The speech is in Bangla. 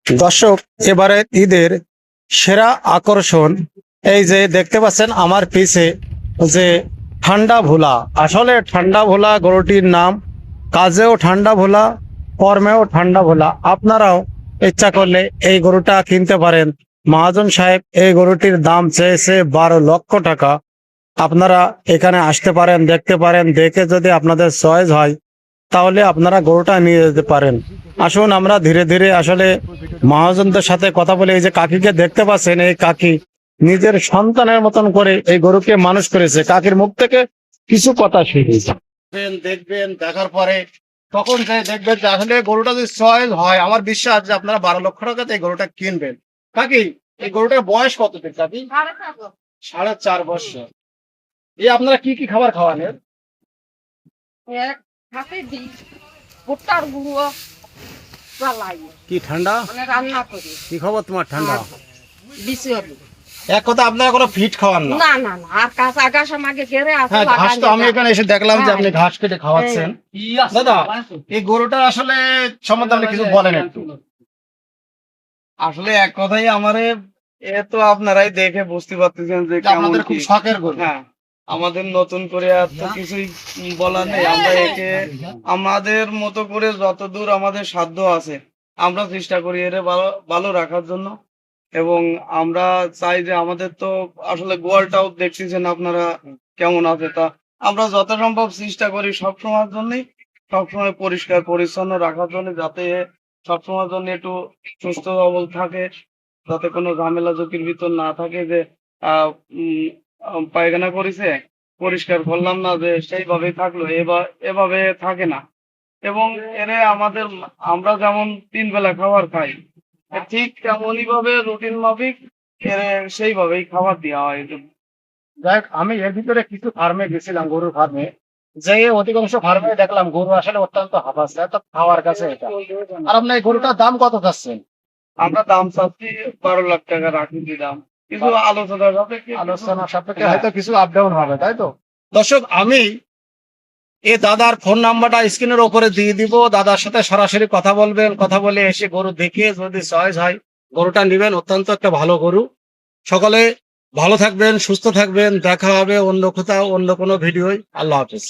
দর্শক, এবারে ঈদের সেরা আকর্ষণ এই যে দেখতে পাচ্ছেন আমার পিছে যে ঠান্ডা ভোলা। আসলে ঠান্ডা ভোলা গরুটির নাম, কাজেও ঠান্ডা ভোলা, কর্মেও ঠান্ডা ভোলা। আপনারাও ইচ্ছা করলে এই গরুটা কিনতে পারেন। মহাজন সাহেব এই গরুটির দাম চেয়েছে 12 লক্ষ টাকা। আপনারা এখানে আসতে পারেন, দেখতে পারেন, দেখে যদি আপনাদের চয়েস হয় তাহলে আপনারা গরুটা নিয়ে যেতে পারেন। আসুন আমরা ধীরে ধীরে আসলে মহাজনদের সাথে কথা বলে। এই যে কাকিকে দেখতে পাচ্ছেন, এই কাকি নিজের সন্তানের মতন করে এই গরুকে মানুষ করেছে। কাকির মুখ থেকে কিছু কথা শুনেছি, দেখবেন, দেখার পরে তখন যে দেখবেন যে আসলে গরুটা যদি চয়েস হয়, আমার বিশ্বাস যে আপনারা 12 লক্ষ টাকাতে এই গরুটা কিনবেন। কাকি, এই গরুটার বয়স কত দিন কাকি? 4.5 বছর। এই আপনারা কি কি খাবার খাওয়ান এর? ভুট্টার গুঁড়ো চালাই কি ঠান্ডা? রান্না করি। কি খবর তোমার? ঠান্ডা? বিচি হলো এক কথা, আপনারা কোনো ফিট খাওয়ান না? না না না, আর কাঁচা আগাছ আমাকে ঘেরে আছে। হ্যাঁ, ঘাস তো আমি এখানে এসে দেখলাম যে আপনি ঘাস কেটে খাওয়াচ্ছেন। দাদা, এই গরুটা আসলে সম্বন্ধে আপনি কিছু বলেন একটু। আসলে এক কথাই আমারে এ তো আপনারাই দেখে বুঝতে পারতেছেন যে যে আপনাদের খুব শখের গরু। হ্যাঁ, আমাদের নতুন করে আর তো কিছুই বলার নেই। আমরা একে আমাদের মতো করে যতদূর আমাদের সাধ্য আছে আমরা চেষ্টা করি এর ভালো ভালো রাখার জন্য। এবং আমরা চাই যে আমাদের তো আসলে গোয়ালটাও দেখতেছেন আপনারা কেমন আছে, তা আমরা যত সম্ভব চেষ্টা করি সবসময়ের জন্যই সবসময় পরিষ্কার পরিচ্ছন্ন রাখার জন্য, যাতে এ সবসময়ের জন্য একটু সুস্থ সবল থাকে, যাতে কোনো ঝামেলা ঝুঁকির ভিতর না থাকে যে আহ পায়খানা করেছে পরিষ্কার করলাম না, যে সেইভাবেই থাকলো, এভাবে থাকে না। এবং এরে আমাদের আমরা যেমন 3 বেলা খাবার খাই, ঠিক তেমনই ভাবে রুটিন মাফিক এর সেইভাবেই খাবার দেওয়া হয়। যাই হোক, আমি এর ভিতরে কিছু ফার্মে গেছিলাম, গরুর ফার্মে। যে অধিকাংশ ফার্মে দেখলাম গরু আসলে অত্যন্ত হাবাস, এত খাওয়ার কাছে এটা। আর আপনার এই গরুটার দাম কত চাচ্ছেন? আমরা দাম চাচ্ছি 12 লাখ টাকা রাখি দাম, কিছু আলোচনা হবে, আলোচনা সাপেক্ষে হয়তো কিছু আপ ডাউন হবে, তাই তো? দর্শক, আমি এই দাদার ফোন নাম্বারটা স্ক্রিনের উপরে দিয়ে দিব। দাদার সাথে সরাসরি কথা বলবেন, কথা বলে এসে গরু দেখে যদি চয়েস হয় গরুটা নেবেন। অত্যন্ত একটা ভালো গরু। সকলে ভালো থাকবেন, সুস্থ থাকবেন। দেখা হবে অন্য কোথাও, অন্য কোনো ভিডিওয়। আল্লাহ হাফেজ।